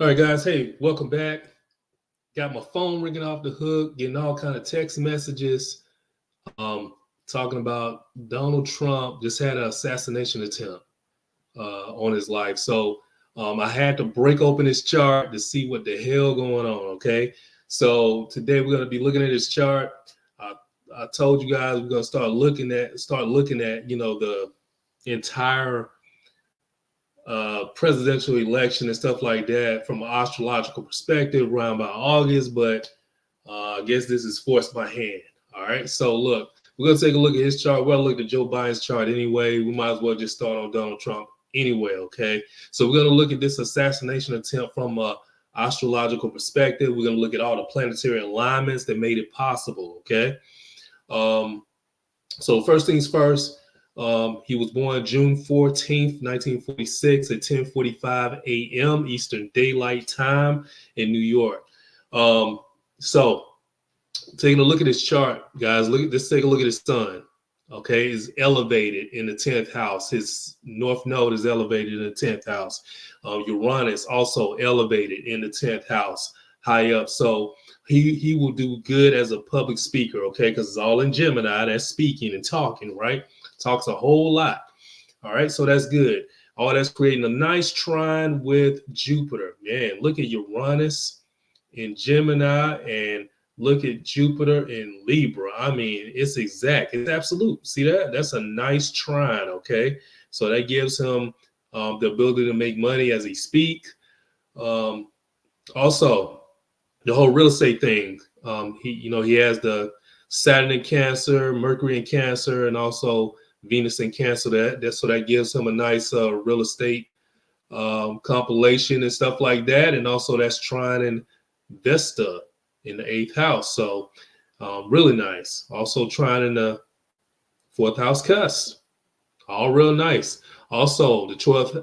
All right, guys. Hey, welcome back. Got my phone ringing off the hook, getting all kind of text messages, talking about Donald Trump just had an assassination attempt on his life. So I had to break open his chart to see what the hell going on. Okay, so today we're going to be looking at his chart. I, I told you guys we're going to start looking at the entire presidential election and stuff like that from an astrological perspective around by August, but I guess this is forced by hand. All right, so look, we're gonna take a look at his chart. We're gonna look at Joe Biden's chart anyway. We might as well just start on Donald Trump anyway. Okay, so we're gonna look at this assassination attempt from a astrological perspective. We're gonna look at all the planetary alignments that made it possible. Okay, so first things first. He was born June 14th, 1946 at 10:45 a.m. Eastern Daylight Time in New York. So taking a look at his chart, guys, let's take a look at his sun. Okay, is elevated in the 10th house. His north node is elevated in the 10th house. Uranus also elevated in the 10th house, high up. So he will do good as a public speaker, okay, because it's all in Gemini. That's speaking and talking, right? Talks a whole lot. All right, so that's good. All that's creating a nice trine with Jupiter. Man, look at Uranus in Gemini and look at Jupiter in Libra. I mean, it's exact. It's absolute. See that? That's a nice trine, okay? So that gives him the ability to make money as he speaks. Also, the whole real estate thing. He has the Saturn in Cancer, Mercury in Cancer, and also Venus in Cancer. So that gives him a nice real estate compilation and stuff like that. And also that's trine in Vesta in the 8th house. So really nice. Also trine in the 4th house cusp. All real nice. Also the 12th,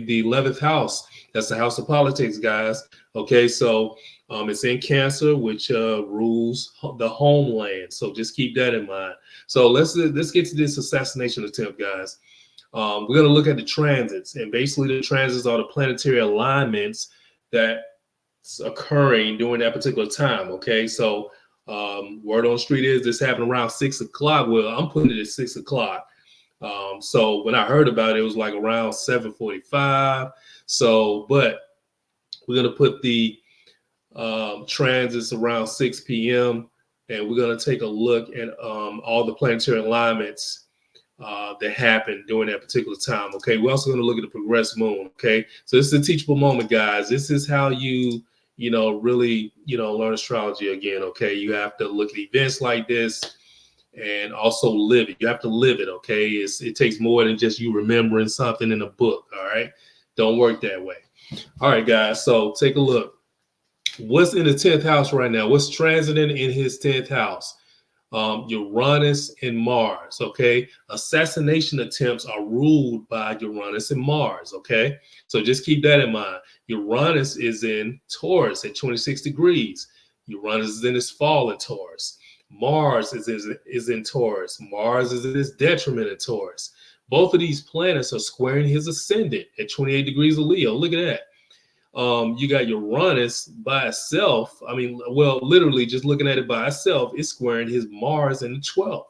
the 11th house. That's the house of politics, guys. Okay, so it's in Cancer, which rules the homeland. So just keep that in mind. So let's get to this assassination attempt, guys. We're going to look at the transits, and basically the transits are the planetary alignments that's occurring during that particular time. Okay, so word on the street is this happened around 6 o'clock. Well, I'm putting it at 6 o'clock. So when I heard about it, it was like around 7:45. So, but we're going to put the transits around 6 p.m. and we're going to take a look at all the planetary alignments that happened during that particular time. Okay, we're also going to look at the progressed moon. Okay, so this is a teachable moment, guys. This is how you really learn astrology again. Okay, you have to look at events like this and also live it. You have to live it. Okay, it takes more than just you remembering something in a book. All right, don't work that way. All right, guys, so take a look. What's in the 10th house right now? What's transiting in his 10th house? Uranus and Mars, okay? Assassination attempts are ruled by Uranus and Mars, okay? So just keep that in mind. Uranus is in Taurus at 26 degrees. Uranus is in his fall in Taurus. Mars is in Taurus. Mars is in his detriment in Taurus. Both of these planets are squaring his ascendant at 28 degrees of Leo. Look at that. You got Uranus by itself. I mean, well, literally just looking at it by itself, it's squaring his Mars in the 12th.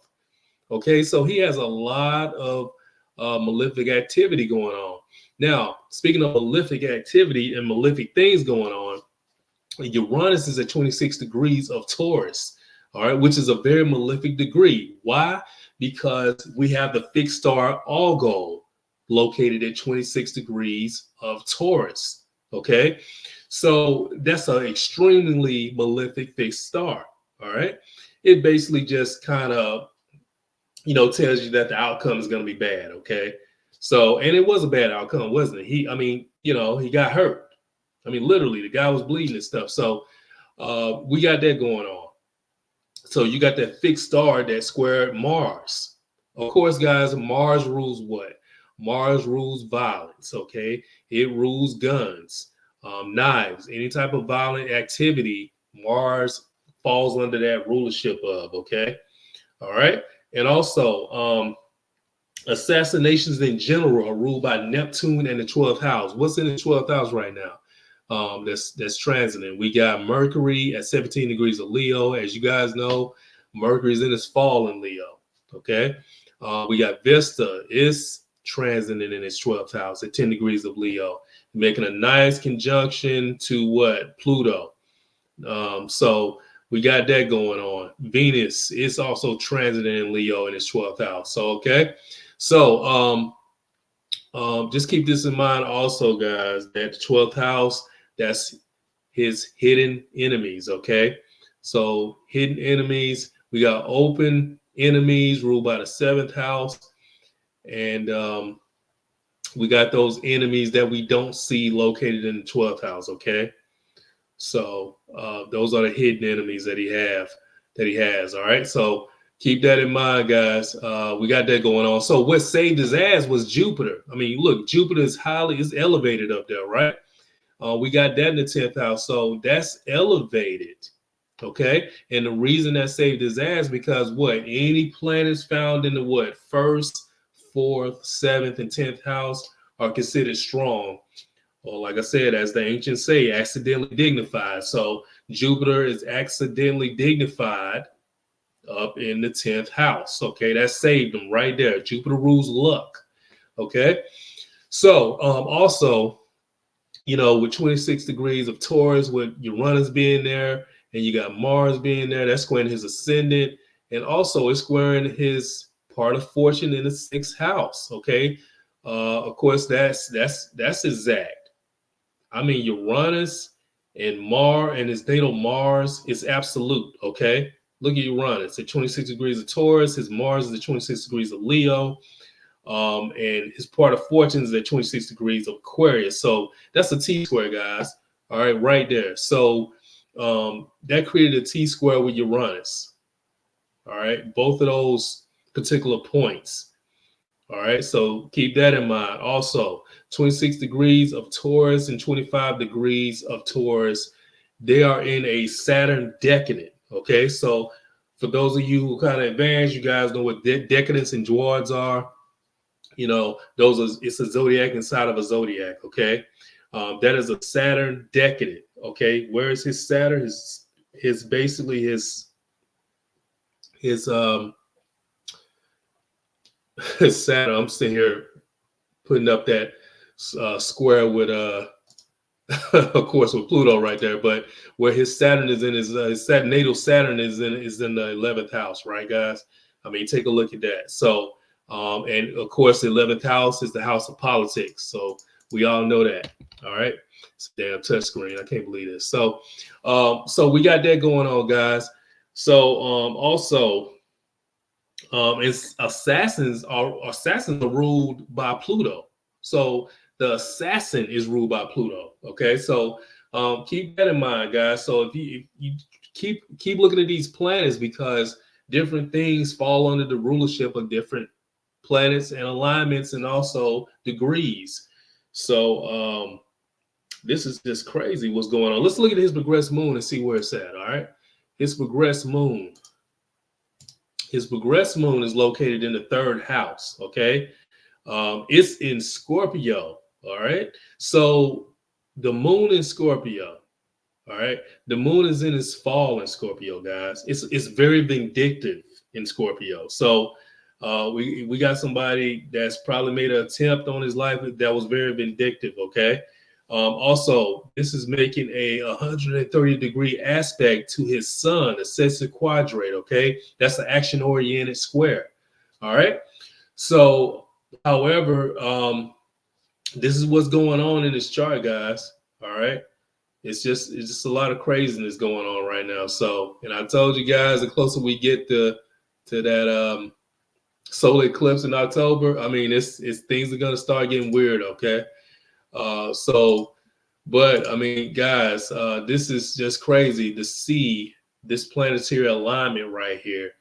Okay, so he has a lot of malefic activity going on. Now, speaking of malefic activity and malefic things going on, Uranus is at 26 degrees of Taurus, all right, which is a very malefic degree. Why? Because we have the fixed star Algol located at 26 degrees of Taurus. Okay, so that's an extremely malefic fixed star. All right, it basically just kind of tells you that the outcome is going to be bad. Okay, so and it was a bad outcome, wasn't it? He got hurt. I mean, literally, the guy was bleeding and stuff. So we got that going on. So you got that fixed star that squared Mars. Of course, guys, Mars rules what? Mars rules violence, okay? It rules guns, knives, any type of violent activity. Mars falls under that rulership of, okay? All right? And also, assassinations in general are ruled by Neptune and the 12th house. What's in the 12th house right now? that's transiting. We got Mercury at 17 degrees of Leo. As you guys know, Mercury's in its fall in Leo. Okay. We got Vesta. It's transiting in its 12th house at 10 degrees of Leo, making a nice conjunction to what? Pluto. So we got that going on. Venus is also transiting in Leo in its 12th house. So, okay. So, just keep this in mind also, guys, that the 12th house, that's his hidden enemies, okay? So hidden enemies, we got open enemies ruled by the 7th house, and we got those enemies that we don't see located in the 12th house, okay? So those are the hidden enemies that he has, all right? So keep that in mind, guys. We got that going on. So what saved his ass was Jupiter. I mean, look, Jupiter is elevated up there, right? We got that in the 10th house. So that's elevated. Okay. And the reason that saved his ass because what? Any planets found in the what? 1st, 4th, 7th, and 10th house are considered strong. Or like I said, as the ancients say, accidentally dignified. So Jupiter is accidentally dignified up in the 10th house. Okay, that saved him right there. Jupiter rules luck. Okay, so also, you know, with 26 degrees of Taurus, with Uranus being there, and you got Mars being there, that's squaring his ascendant, and also it's squaring his part of fortune in the 6th house. Okay, of course, that's exact. I mean, Uranus and Mars and his natal Mars is absolute. Okay. Look at Uranus at 26 degrees of Taurus. His Mars is at 26 degrees of Leo. And his part of fortune is at 26 degrees of Aquarius. So that's a T square, guys. All right, right there. So that created a T square with Uranus. All right, both of those particular points. All right, so keep that in mind. Also, 26 degrees of Taurus and 25 degrees of Taurus, they are in a Saturn decadent. Okay, so for those of you who kind of advanced, you guys know what decadence and dwarves are. You know, it's a zodiac inside of a zodiac. Okay, that is a Saturn decadent. Okay, where is his Saturn? His basically his Saturn. I'm sitting here putting up that square with of course with Pluto right there, but where his Saturn is in his natal Saturn is in the 11th house, right, guys? I mean, take a look at that. So and of course the 11th house is the house of politics, so we all know that. All right, it's a damn touch screen. I can't believe this. So so we got that going on, guys. So also it's assassins are ruled by Pluto. So the assassin is ruled by Pluto. Okay, so keep that in mind, guys. So if you keep looking at these planets because different things fall under the rulership of different planets and alignments and also degrees. So this is just crazy what's going on. Let's look at his progressed moon and see where it's at. All right, his progressed moon. His progressed moon is located in the 3rd house. Okay, it's in Scorpio. All right, so the moon in Scorpio. All right, the moon is in its fall in Scorpio, guys. It's very vindictive in Scorpio. So we got somebody that's probably made an attempt on his life that was very vindictive. Okay. Also, this is making a 130-degree aspect to his sun, a sextile quadrate. Okay, that's an action-oriented square. All right. So, however, this is what's going on in this chart, guys. All right. It's just a lot of craziness going on right now. So, and I told you guys, the closer we get to that solar eclipse in October, I mean, it's things are gonna start getting weird. Okay. So, but I mean, guys, this is just crazy to see this planetary alignment right here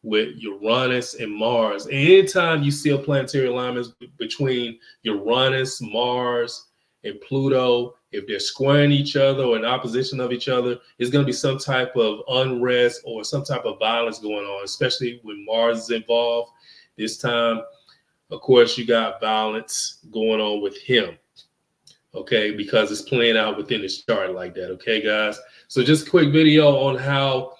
with Uranus and Mars. And anytime you see a planetary alignment between Uranus, Mars, and Pluto, if they're squaring each other or in opposition of each other, it's going to be some type of unrest or some type of violence going on, especially when Mars is involved. This time, of course, you got violence going on with him. okay, because it's playing out within this chart like that. Okay, guys. So just a quick video on how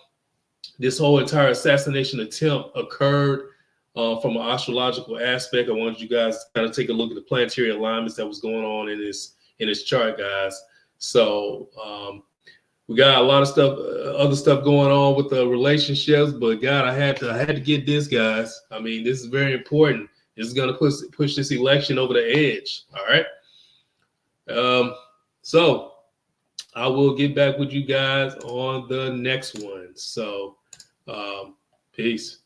this whole entire assassination attempt occurred from an astrological aspect. I wanted you guys to kind of take a look at the planetary alignments that was going on in this chart, guys. So we got a lot of stuff, other stuff going on with the relationships, but God, I had to get this, guys. I mean, this is very important. This is gonna push this election over the edge. All right. So I will get back with you guys on the next one. So peace.